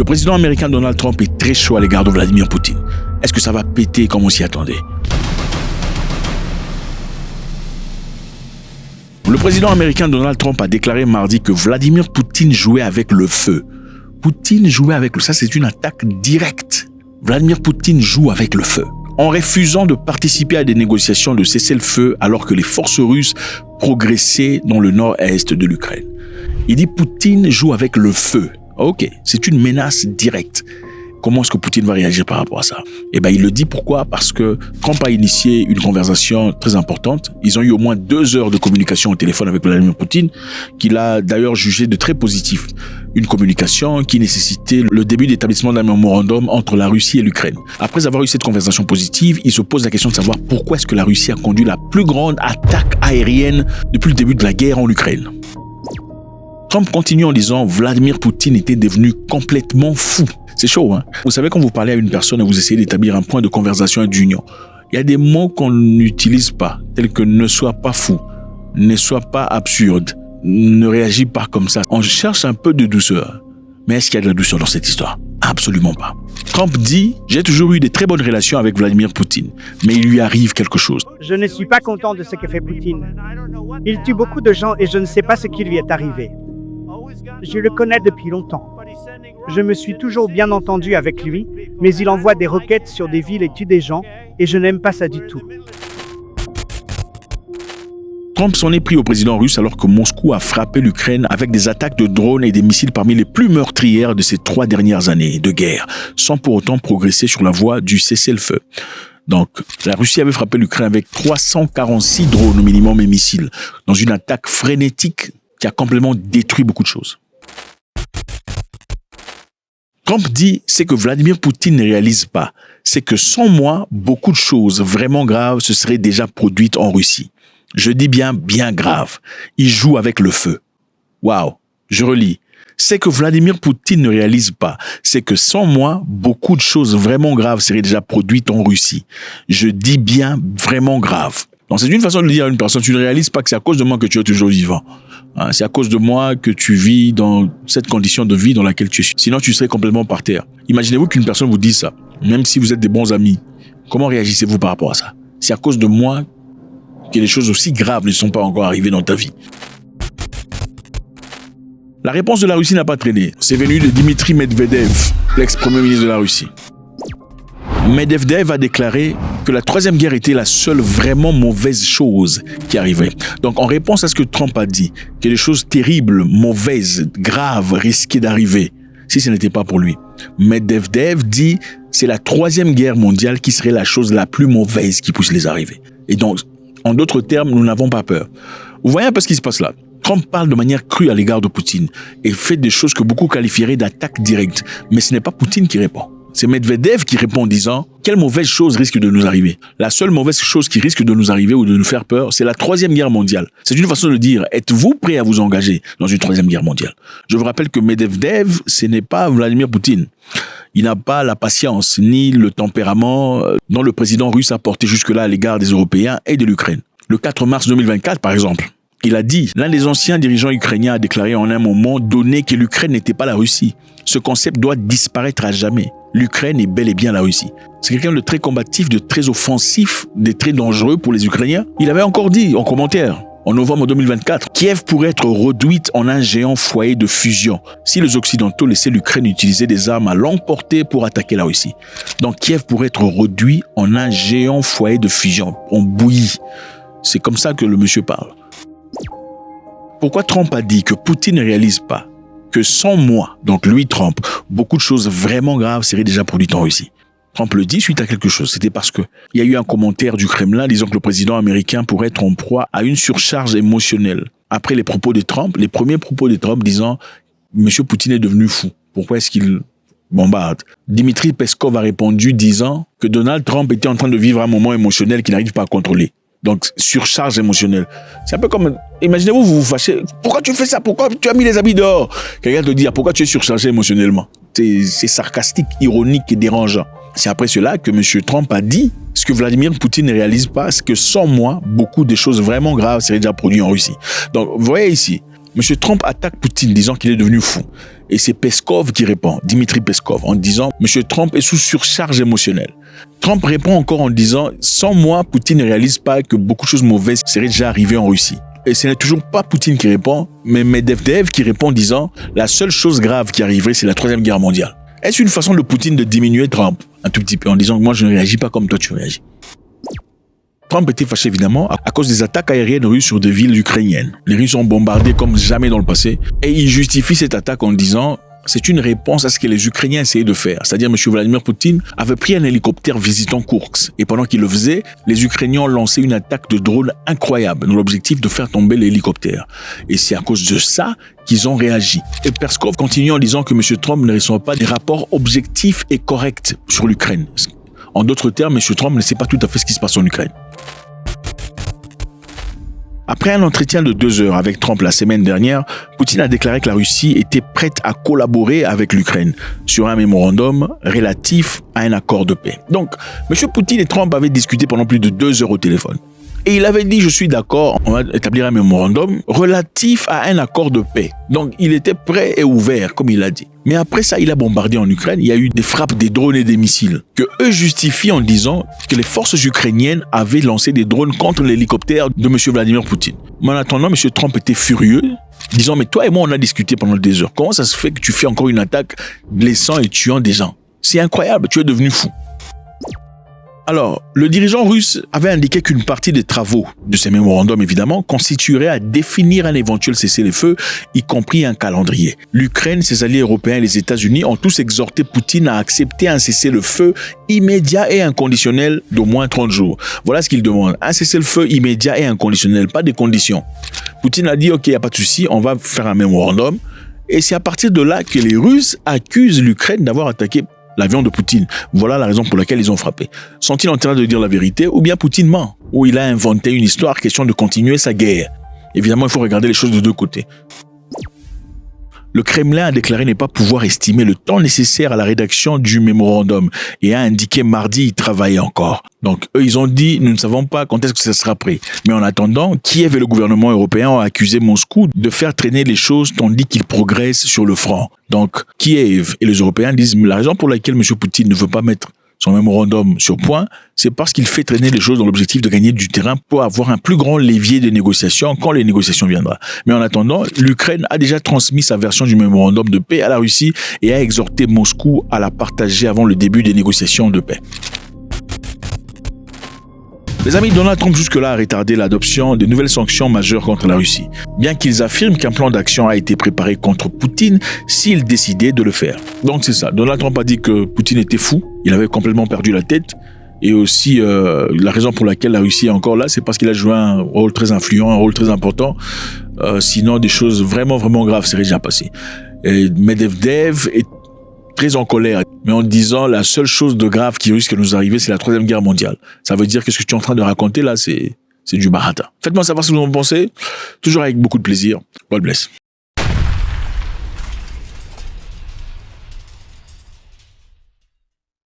président américain Donald Trump est très chaud à l'égard de Vladimir Poutine. Est-ce que ça va péter comme on s'y attendait? Le président américain Donald Trump a déclaré mardi que Vladimir Poutine jouait avec le feu. Poutine jouait avec le feu. Ça, c'est une attaque directe. Vladimir Poutine joue avec le feu. En refusant de participer à des négociations de cessez-le-feu alors que les forces russes progressaient dans le nord-est de l'Ukraine. Il dit Poutine joue avec le feu. Ok, c'est une menace directe. Comment est-ce que Poutine va réagir par rapport à ça? Eh bien, il le dit pourquoi? Parce que Trump a initié une conversation très importante. Ils ont eu au moins 2 heures de communication au téléphone avec Vladimir Poutine, qu'il a d'ailleurs jugé de très positif. Une communication qui nécessitait le début d'établissement d'un mémorandum entre la Russie et l'Ukraine. Après avoir eu cette conversation positive, il se pose la question de savoir pourquoi est-ce que la Russie a conduit la plus grande attaque aérienne depuis le début de la guerre en Ukraine. Trump continue en disant Vladimir Poutine était devenu complètement fou. C'est chaud, hein? Vous savez, quand vous parlez à une personne et vous essayez d'établir un point de conversation et d'union, il y a des mots qu'on n'utilise pas, tels que ne sois pas fou, ne sois pas absurde, ne réagis pas comme ça. On cherche un peu de douceur. Mais est-ce qu'il y a de la douceur dans cette histoire? Absolument pas. Trump dit « J'ai toujours eu de très bonnes relations avec Vladimir Poutine, mais il lui arrive quelque chose. » Je ne suis pas content de ce que fait Poutine. Il tue beaucoup de gens et je ne sais pas ce qui lui est arrivé. Je le connais depuis longtemps. Je me suis toujours bien entendu avec lui, mais il envoie des roquettes sur des villes et tue des gens, et je n'aime pas ça du tout. Trump s'en est pris au président russe alors que Moscou a frappé l'Ukraine avec des attaques de drones et des missiles parmi les plus meurtrières de ces 3 dernières années de guerre, sans pour autant progresser sur la voie du cessez-le-feu. Donc, la Russie avait frappé l'Ukraine avec 346 drones au minimum et missiles, dans une attaque frénétique qui a complètement détruit beaucoup de choses. Trump dit, c'est que Vladimir Poutine ne réalise pas, c'est que sans moi, beaucoup de choses vraiment graves se seraient déjà produites en Russie. Je dis bien grave. Il joue avec le feu. Waouh, je relis. C'est que Vladimir Poutine ne réalise pas, c'est que sans moi, beaucoup de choses vraiment graves seraient déjà produites en Russie. Je dis bien vraiment grave. Donc c'est une façon de dire à une personne, tu ne réalises pas que c'est à cause de moi que tu es toujours vivant. Hein, c'est à cause de moi que tu vis dans cette condition de vie dans laquelle tu es. Sinon, tu serais complètement par terre. Imaginez-vous qu'une personne vous dise ça, même si vous êtes des bons amis. Comment réagissez-vous par rapport à ça? C'est à cause de moi que les choses aussi graves ne sont pas encore arrivées dans ta vie. La réponse de la Russie n'a pas traîné. C'est venu de Dmitri Medvedev, l'ex-premier ministre de la Russie. Medvedev a déclaré que la troisième guerre était la seule vraiment mauvaise chose qui arrivait. Donc, en réponse à ce que Trump a dit, que les choses terribles, mauvaises, graves risquaient d'arriver, si ce n'était pas pour lui. Medvedev dit c'est la troisième guerre mondiale qui serait la chose la plus mauvaise qui puisse les arriver. Et donc, en d'autres termes, nous n'avons pas peur. Vous voyez un peu ce qui se passe là. Trump parle de manière crue à l'égard de Poutine et fait des choses que beaucoup qualifieraient d'attaque directe. Mais ce n'est pas Poutine qui répond. C'est Medvedev qui répond en disant « Quelle mauvaise chose risque de nous arriver ?» La seule mauvaise chose qui risque de nous arriver ou de nous faire peur, c'est la troisième guerre mondiale. C'est une façon de dire « Êtes-vous prêt à vous engager dans une troisième guerre mondiale ?» Je vous rappelle que Medvedev, ce n'est pas Vladimir Poutine. Il n'a pas la patience ni le tempérament dont le président russe a porté jusque-là à l'égard des Européens et de l'Ukraine. Le 4 mars 2024, par exemple, il a dit, l'un des anciens dirigeants ukrainiens a déclaré en un moment donné que l'Ukraine n'était pas la Russie. Ce concept doit disparaître à jamais. L'Ukraine est bel et bien la Russie. C'est quelqu'un de très combatif, de très offensif, de très dangereux pour les Ukrainiens. Il avait encore dit en commentaire, en novembre 2024, Kiev pourrait être réduite en un géant foyer de fusion si les Occidentaux laissaient l'Ukraine utiliser des armes à longue portée pour attaquer la Russie. Donc Kiev pourrait être réduit en un géant foyer de fusion, en bouillie. C'est comme ça que le monsieur parle. Pourquoi Trump a dit que Poutine ne réalise pas que sans moi, donc lui Trump, beaucoup de choses vraiment graves seraient déjà produites en Russie? Trump le dit suite à quelque chose. C'était parce que il y a eu un commentaire du Kremlin disant que le président américain pourrait être en proie à une surcharge émotionnelle. Après les propos de Trump, les premiers propos de Trump disant « Monsieur Poutine est devenu fou. Pourquoi est-ce qu'il bombarde ?» Dmitri Peskov a répondu disant que Donald Trump était en train de vivre un moment émotionnel qu'il n'arrive pas à contrôler. Donc, surcharge émotionnelle. C'est un peu comme, imaginez-vous, vous vous fâchez. Pourquoi tu fais ça? Pourquoi tu as mis les habits dehors? Quelqu'un te dit, pourquoi tu es surchargé émotionnellement? C'est sarcastique, ironique et dérangeant. C'est après cela que M. Trump a dit, ce que Vladimir Poutine ne réalise pas, c'est que sans moi, beaucoup de choses vraiment graves seraient déjà produites en Russie. Donc, vous voyez ici, M. Trump attaque Poutine disant qu'il est devenu fou. Et c'est Peskov qui répond, Dimitri Peskov, en disant « M. Trump est sous surcharge émotionnelle ». Trump répond encore en disant « Sans moi, Poutine ne réalise pas que beaucoup de choses mauvaises seraient déjà arrivées en Russie ». Et ce n'est toujours pas Poutine qui répond, mais Medvedev qui répond en disant « La seule chose grave qui arriverait, c'est la Troisième Guerre mondiale ». Est-ce une façon de Poutine de diminuer Trump un tout petit peu en disant « Moi, je ne réagis pas comme toi, tu réagis ». Trump était fâché évidemment à cause des attaques aériennes russes sur des villes ukrainiennes. Les Russes ont bombardé comme jamais dans le passé et il justifie cette attaque en disant c'est une réponse à ce que les Ukrainiens essayaient de faire. C'est-à-dire M. Vladimir Poutine avait pris un hélicoptère visitant Koursk et pendant qu'il le faisait, les Ukrainiens ont lancé une attaque de drone incroyable dans l'objectif de faire tomber l'hélicoptère. Et c'est à cause de ça qu'ils ont réagi. Et Peskov continue en disant que M. Trump ne reçoit pas des rapports objectifs et corrects sur l'Ukraine. En d'autres termes, M. Trump ne sait pas tout à fait ce qui se passe en Ukraine. Après un entretien de 2 heures avec Trump la semaine dernière, Poutine a déclaré que la Russie était prête à collaborer avec l'Ukraine sur un mémorandum relatif à un accord de paix. Donc, M. Poutine et Trump avaient discuté pendant plus de 2 heures au téléphone. Et il avait dit, je suis d'accord, on va établir un mémorandum relatif à un accord de paix. Donc, il était prêt et ouvert, comme il a dit. Mais après ça, il a bombardé en Ukraine. Il y a eu des frappes, des drones et des missiles que eux justifient en disant que les forces ukrainiennes avaient lancé des drones contre l'hélicoptère de M. Vladimir Poutine. Mais en attendant, M. Trump était furieux, disant, mais toi et moi, on a discuté pendant des heures. Comment ça se fait que tu fais encore une attaque blessant et tuant des gens? C'est incroyable, tu es devenu fou. Alors, le dirigeant russe avait indiqué qu'une partie des travaux de ces mémorandums, évidemment, constituerait à définir un éventuel cessez-le-feu, y compris un calendrier. L'Ukraine, ses alliés européens et les États-Unis ont tous exhorté Poutine à accepter un cessez-le-feu immédiat et inconditionnel d'au moins 30 jours. Voilà ce qu'il demande. Un cessez-le-feu immédiat et inconditionnel, pas des conditions. Poutine a dit, OK, il n'y a pas de souci, on va faire un mémorandum. Et c'est à partir de là que les Russes accusent l'Ukraine d'avoir attaqué l'avion de Poutine. Voilà la raison pour laquelle ils ont frappé. Sont-ils en train de dire la vérité ou bien Poutine ment? Ou il a inventé une histoire question de continuer sa guerre? Évidemment, il faut regarder les choses de deux côtés. Le Kremlin a déclaré ne pas pouvoir estimer le temps nécessaire à la rédaction du mémorandum et a indiqué mardi y travailler encore. Donc, eux, ils ont dit, nous ne savons pas quand est-ce que ça sera prêt. Mais en attendant, Kiev et le gouvernement européen ont accusé Moscou de faire traîner les choses tandis qu'il progresse sur le front. Donc, Kiev et les Européens disent, la raison pour laquelle M. Poutine ne veut pas mettre son mémorandum sur point, c'est parce qu'il fait traîner les choses dans l'objectif de gagner du terrain pour avoir un plus grand levier de négociation quand les négociations viendront. Mais en attendant, l'Ukraine a déjà transmis sa version du mémorandum de paix à la Russie et a exhorté Moscou à la partager avant le début des négociations de paix. Les amis, Donald Trump jusque-là a retardé l'adoption de nouvelles sanctions majeures contre la Russie, bien qu'ils affirment qu'un plan d'action a été préparé contre Poutine s'il décidait de le faire. Donc c'est ça, Donald Trump a dit que Poutine était fou, il avait complètement perdu la tête, et aussi la raison pour laquelle la Russie est encore là, c'est parce qu'il a joué un rôle très influent, un rôle très important, sinon des choses vraiment graves seraient déjà passées. Et Medvedev est très en colère, mais en disant la seule chose de grave qui risque de nous arriver, c'est la Troisième Guerre mondiale. Ça veut dire que ce que tu es en train de raconter là, c'est du baratin. Faites-moi savoir ce que vous en pensez, toujours avec beaucoup de plaisir. God bless.